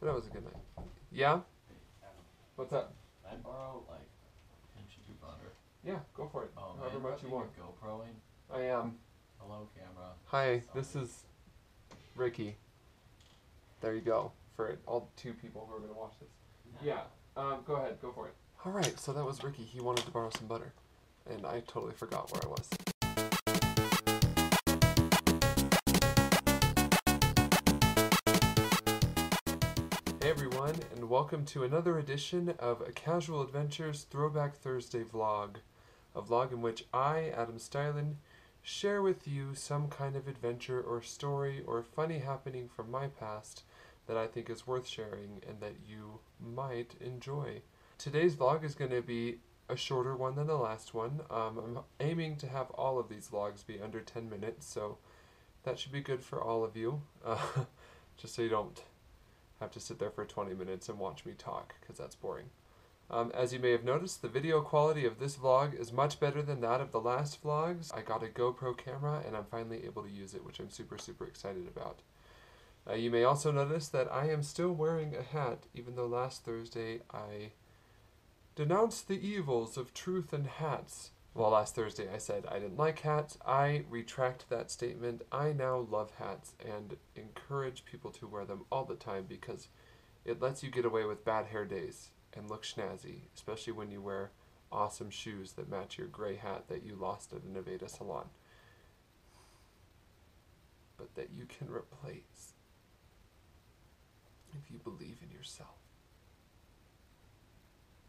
But that was a good night. Yeah? What's up? Can I borrow like an inch or two butter? Yeah, go for it. Oh, However man, much you want. you're GoProing? I am. Hello, camera. Hi, Sorry. this is Ricky. There you go. For all two people who are going to watch this. Yeah, go ahead, go for it. Alright, so that was Ricky. He wanted to borrow some butter. And I totally forgot where I was. Hey everyone, and welcome to another edition of A Casual Adventures Throwback Thursday vlog. A vlog in which I, Adam Stylen, share with you some kind of adventure or story or funny happening from my past that I think is worth sharing and that you might enjoy. Today's vlog is going to be a shorter one than the last one. I'm aiming to have all of these vlogs be under 10 minutes, so that should be good for all of you. Just so you don't have to sit there for 20 minutes and watch me talk, because that's boring. As you may have noticed, the video quality of this vlog is much better than that of the last vlogs. I got a GoPro camera and I'm finally able to use it, which I'm super excited about. You may also notice that I am still wearing a hat, even though last Thursday I denounced the evils of truth and hats. Well, last Thursday I said I didn't like hats. I retract that statement. I now love hats and encourage people to wear them all the time because it lets you get away with bad hair days and look snazzy, especially when you wear awesome shoes that match your gray hat that you lost at a Nevada salon, but that you can replace if you believe in yourself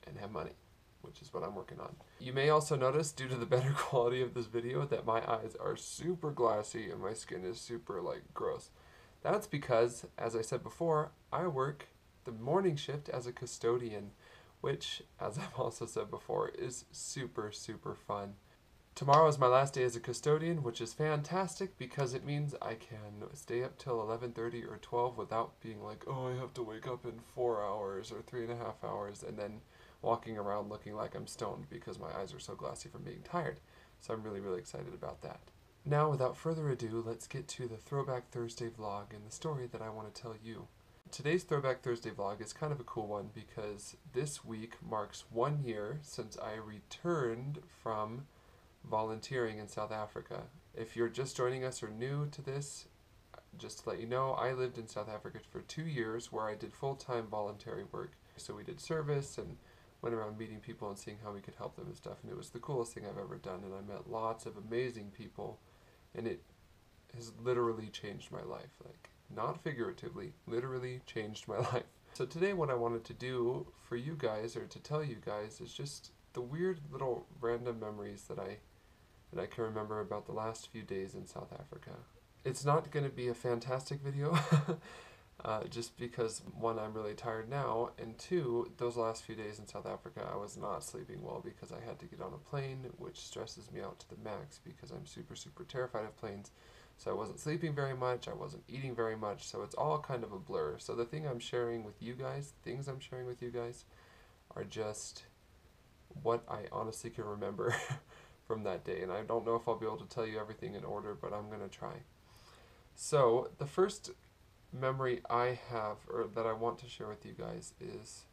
and have money, which is what I'm working on. You may also notice, due to the better quality of this video, that my eyes are super glassy and my skin is super gross. That's because, as I said before, I work the morning shift as a custodian, which, as I've also said before, is super fun. Tomorrow is my last day as a custodian, which is fantastic because it means I can stay up till 11:30 or 12 without being like, oh, I have to wake up in 4 hours or 3.5 hours, and then walking around looking like I'm stoned because my eyes are so glassy from being tired. So I'm really excited about that. Now, without further ado, let's get to the Throwback Thursday vlog and the story that I want to tell you. Today's Throwback Thursday vlog is kind of a cool one because this week marks 1 year since I returned from volunteering in South Africa. If you're just joining us or new to this, just to let you know, I lived in South Africa for 2 years where I did full-time voluntary work. So we did service and went around meeting people and seeing how we could help them and stuff, and it was the coolest thing I've ever done, and I met lots of amazing people, and it has literally changed my life. Not figuratively, literally changed my life. So today what I wanted to do for you guys, or to tell you guys, is just the weird little random memories that I can remember about the last few days in South Africa. It's not going to be a fantastic video, just because, one, I'm really tired now, and two, those last few days in South Africa I was not sleeping well because I had to get on a plane, which stresses me out to the max because I'm super terrified of planes. So I wasn't sleeping very much, I wasn't eating very much, so it's all kind of a blur. So the things I'm sharing with you guys are just what I honestly can remember from that day. And I don't know if I'll be able to tell you everything in order, but I'm going to try. So the first memory I have, or that I want to share with you guys, is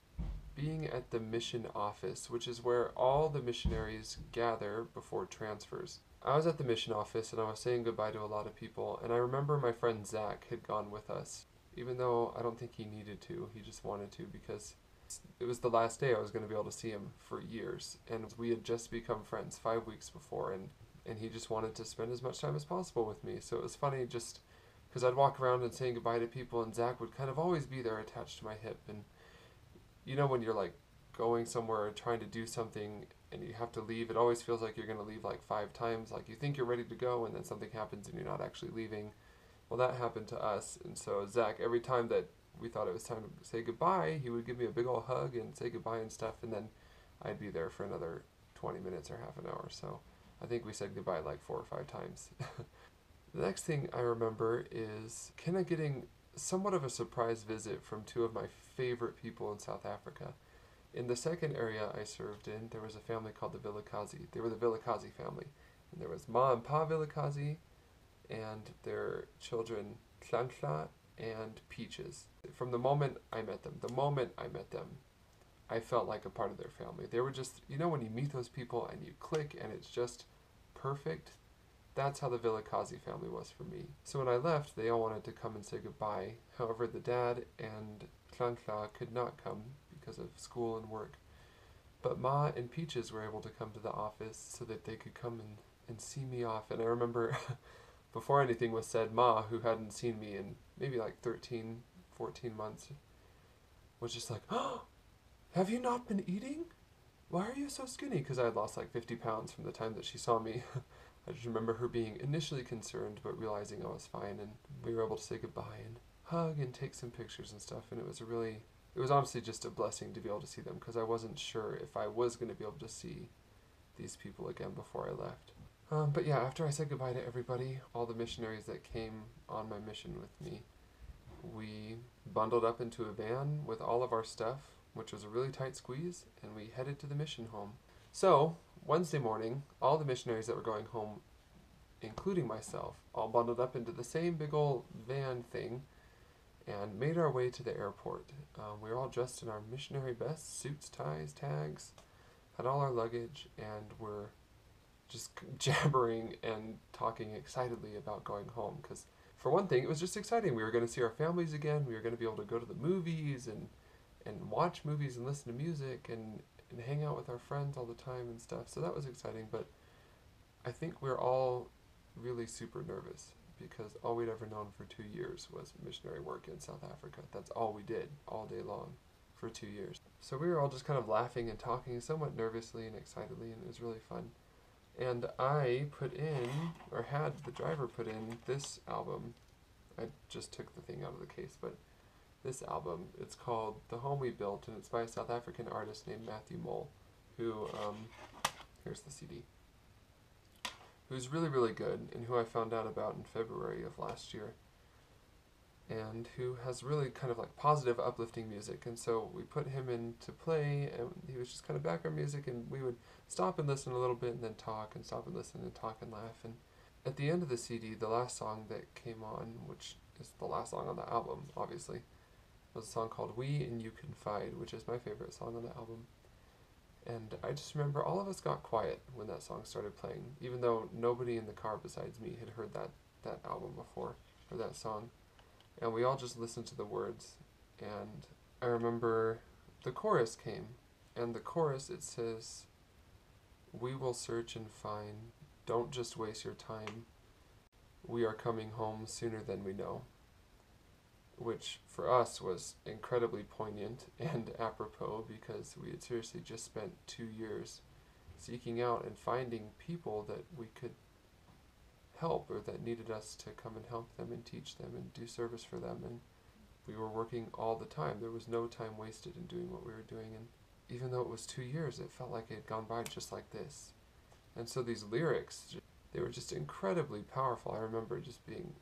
being at the mission office, which is where all the missionaries gather before transfers. I was at the mission office and I was saying goodbye to a lot of people, and I remember my friend Zach had gone with us, even though I don't think he needed to, he just wanted to because it was the last day I was going to be able to see him for years, and we had just become friends 5 weeks before, and he just wanted to spend as much time as possible with me. So it was funny just because I'd walk around and saying goodbye to people, and Zach would kind of always be there attached to my hip. And you know when you're going somewhere or trying to do something and you have to leave, it always feels like you're going to leave 5 times. You think you're ready to go and then something happens and you're not actually leaving. Well, that happened to us, and so Zach, every time that we thought it was time to say goodbye, he would give me a big old hug and say goodbye and stuff, and then I'd be there for another 20 minutes or half an hour. So I think we said goodbye 4 or 5 times. The next thing I remember is kind of getting somewhat of a surprise visit from 2 of my favorite people in South Africa. In the second area I served in, there was a family called the Vilakazi. They were the Vilakazi family. And there was Ma and Pa Vilakazi and their children Tlankla and Peaches. From the moment I met them, I felt like a part of their family. They were just, when you meet those people and you click and it's just perfect, that's how the Villakazi family was for me. So when I left, they all wanted to come and say goodbye. However, the dad and Klankla could not come because of school and work. But Ma and Peaches were able to come to the office so that they could come and see me off. And I remember before anything was said, Ma, who hadn't seen me in maybe like 13, 14 months, was just like, "Oh, have you not been eating? Why are you so skinny?" Because I had lost like 50 pounds from the time that she saw me. I just remember her being initially concerned, but realizing I was fine, and we were able to say goodbye and hug and take some pictures and stuff. And it was honestly just a blessing to be able to see them, because I wasn't sure if I was going to be able to see these people again before I left. But yeah, after I said goodbye to everybody, all the missionaries that came on my mission with me, we bundled up into a van with all of our stuff, which was a really tight squeeze, and we headed to the mission home. So, Wednesday morning, all the missionaries that were going home, including myself, all bundled up into the same big old van thing and made our way to the airport. We were all dressed in our missionary best, suits, ties, tags, had all our luggage, and were just jabbering and talking excitedly about going home. Because, for one thing, it was just exciting. We were going to see our families again. We were going to be able to go to the movies and watch movies and listen to music and hang out with our friends all the time and stuff. So that was exciting. But I think we're all really super nervous, because all we'd ever known for 2 years was missionary work in South Africa. That's all we did all day long for 2 years. So we were all just kind of laughing and talking somewhat nervously and excitedly, and it was really fun. And I put in, or had the driver put in, this album. I just took the thing out of the case, but this album, it's called The Home We Built, and it's by a South African artist named Matthew Mole, who, here's the CD, who's really, really good, and who I found out about in February of last year, and who has really kind of like positive, uplifting music. And so we put him in to play, and he was just kind of background music, and we would stop and listen a little bit and then talk, and stop and listen and talk and laugh. And at the end of the CD, the last song that came on, which is the last song on the album, obviously, was a song called We and You Confide, which is my favorite song on the album. And I just remember all of us got quiet when that song started playing, even though nobody in the car besides me had heard that album before, or that song. And we all just listened to the words. And I remember the chorus came, and the chorus, it says, "We will search and find, don't just waste your time. We are coming home sooner than we know." Which for us was incredibly poignant and apropos, because we had seriously just spent 2 years seeking out and finding people that we could help, or that needed us to come and help them and teach them and do service for them. And we were working all the time. There was no time wasted in doing what we were doing. And even though it was 2 years, it felt like it had gone by just like this. And so these lyrics, they were just incredibly powerful. I remember just being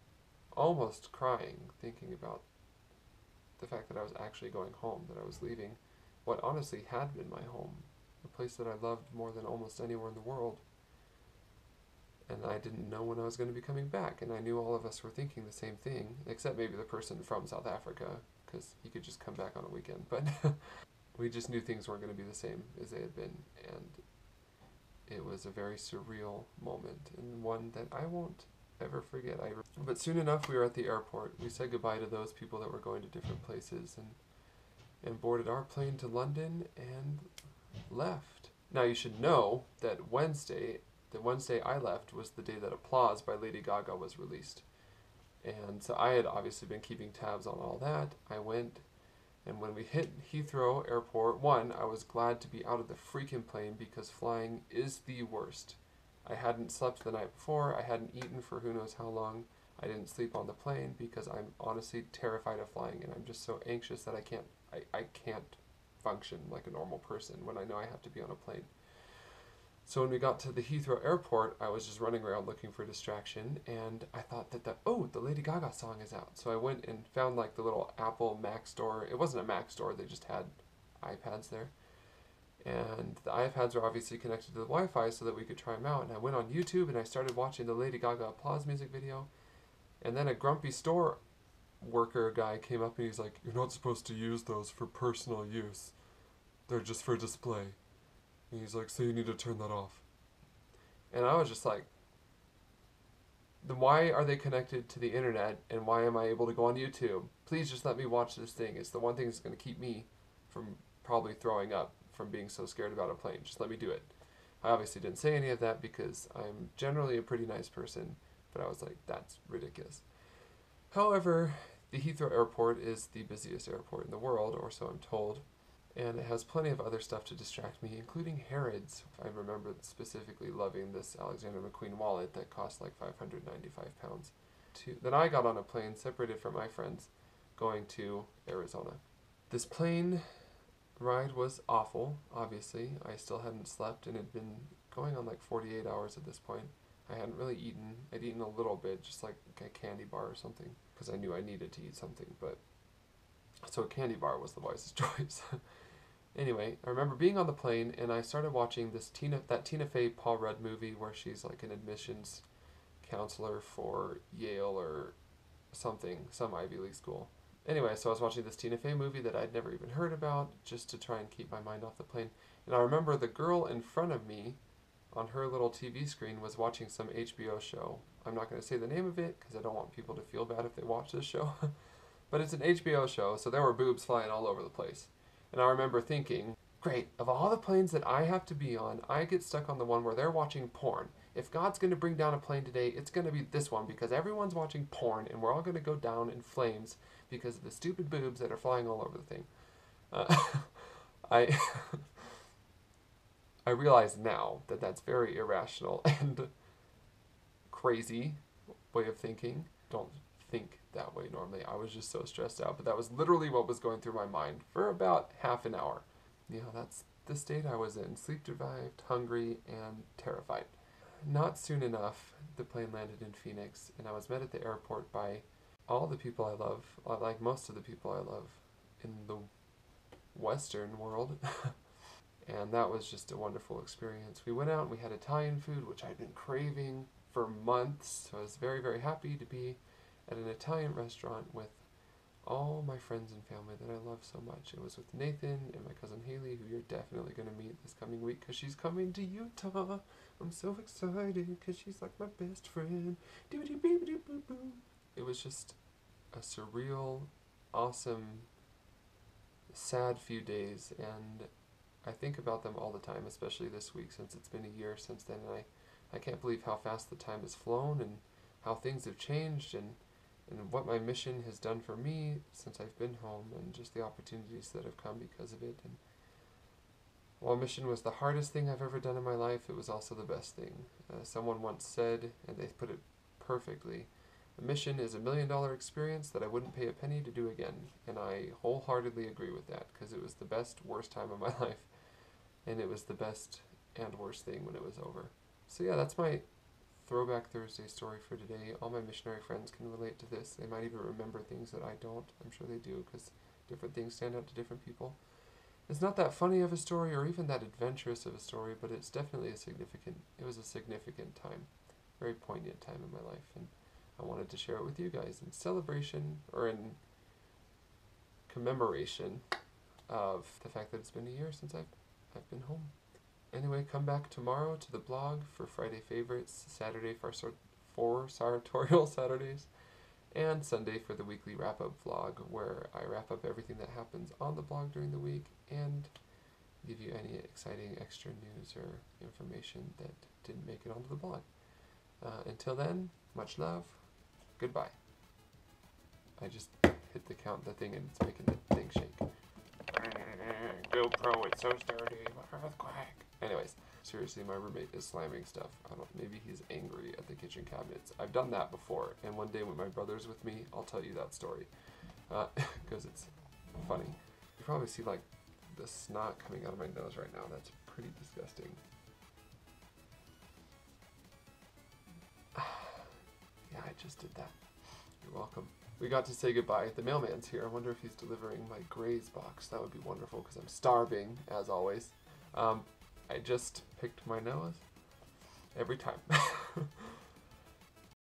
almost crying, thinking about the fact that I was actually going home, that I was leaving what honestly had been my home, a place that I loved more than almost anywhere in the world. And I didn't know when I was going to be coming back, and I knew all of us were thinking the same thing, except maybe the person from South Africa, because he could just come back on a weekend. But we just knew things weren't going to be the same as they had been, and it was a very surreal moment, and one that I won't ever forget. But soon enough, we were at the airport. We said goodbye to those people that were going to different places, and boarded our plane to London and left. Now you should know that the Wednesday I left was the day that Applause by Lady Gaga was released. And so I had obviously been keeping tabs on all that. I went, and when we hit Heathrow Airport, I was glad to be out of the freaking plane, because flying is the worst. I hadn't slept the night before. I hadn't eaten for who knows how long. I didn't sleep on the plane because I'm honestly terrified of flying, and I'm just so anxious that I can't function like a normal person when I know I have to be on a plane. So when we got to the Heathrow Airport, I was just running around looking for distraction, and I thought that the Lady Gaga song is out. So I went and found like the little Apple Mac store. It wasn't a Mac store, they just had iPads there. And the iPads were obviously connected to the Wi-Fi so that we could try them out. And I went on YouTube and I started watching the Lady Gaga Applause music video. And then a grumpy store worker guy came up and he's like, "You're not supposed to use those for personal use. They're just for display." And he's like, "So you need to turn that off." And I was just like, then why are they connected to the internet and why am I able to go on YouTube? Please just let me watch this thing. It's the one thing that's going to keep me from probably throwing up from being so scared about a plane. Just let me do it. I obviously didn't say any of that because I'm generally a pretty nice person, but I was like, that's ridiculous. However, the Heathrow Airport is the busiest airport in the world, or so I'm told, and it has plenty of other stuff to distract me, including Harrods. I remember specifically loving this Alexander McQueen wallet that cost like £595. Then I got on a plane separated from my friends going to Arizona. This plane ride was awful, obviously. I still hadn't slept and had been going on like 48 hours at this point. I hadn't really eaten. I'd eaten a little bit, just like a candy bar or something, because I knew I needed to eat something, but so a candy bar was the wisest choice. Anyway, I remember being on the plane and I started watching that Tina Fey Paul Rudd movie where she's like an admissions counselor for Yale or something, some Ivy League school. Anyway, so I was watching this Tina Fey movie that I'd never even heard about just to try and keep my mind off the plane. And I remember the girl in front of me on her little TV screen was watching some HBO show. I'm not going to say the name of it because I don't want people to feel bad if they watch this show. But it's an HBO show, so there were boobs flying all over the place. And I remember thinking, great, of all the planes that I have to be on, I get stuck on the one where they're watching porn. If God's going to bring down a plane today, it's going to be this one because everyone's watching porn and we're all going to go down in flames because of the stupid boobs that are flying all over the thing. I I realize now that that's very irrational and crazy way of thinking. Don't think that way normally. I was just so stressed out, but that was literally what was going through my mind for about half an hour. That's the state I was in. Sleep deprived, hungry, and terrified. Not soon enough, the plane landed in Phoenix, and I was met at the airport by all the people I love, like most of the people I love in the Western world. And that was just a wonderful experience. We went out and we had Italian food, which I'd been craving for months, so I was very, very happy to be at an Italian restaurant with all my friends and family that I love so much. It was with Nathan and my cousin Haley, who you're definitely going to meet this coming week because she's coming to Utah. I'm so excited because she's like my best friend. It was just a surreal, awesome, sad few days, and I think about them all the time, especially this week since it's been a year since then, and I can't believe how fast the time has flown and how things have changed and what my mission has done for me since I've been home and just the opportunities that have come because of it. And while mission was the hardest thing I've ever done in my life, it was also the best thing. Someone once said, and they put it perfectly, a mission is $1 million experience that I wouldn't pay a penny to do again. And I wholeheartedly agree with that because it was the best, worst time of my life. And it was the best and worst thing when it was over. So yeah, that's my Throwback Thursday story for today. All my missionary friends can relate to this. They might even remember things that I don't. I'm sure they do because different things stand out to different people. It's not that funny of a story or even that adventurous of a story, but it was a significant time. Very poignant time in my life, and I wanted to share it with you guys in celebration or in commemoration of the fact that it's been a year since I've been home. Anyway, come back tomorrow to the blog for Friday favorites, Saturday for sartorial Saturdays, and Sunday for the weekly wrap-up vlog where I wrap up everything that happens on the blog during the week and give you any exciting extra news or information that didn't make it onto the blog. Until then, much love. Goodbye. I just hit the thing and it's making the thing shake. GoPro, it's so sturdy. Earthquake. Anyways, seriously, my roommate is slamming stuff. Maybe he's angry at the kitchen cabinets. I've done that before, and one day when my brother's with me, I'll tell you that story. Because it's funny. You probably see, like, the snot coming out of my nose right now. That's pretty disgusting. Yeah, I just did that. You're welcome. We got to say goodbye. The mailman's here. I wonder if he's delivering my Graze box. That would be wonderful because I'm starving, as always. I just picked my nose every time.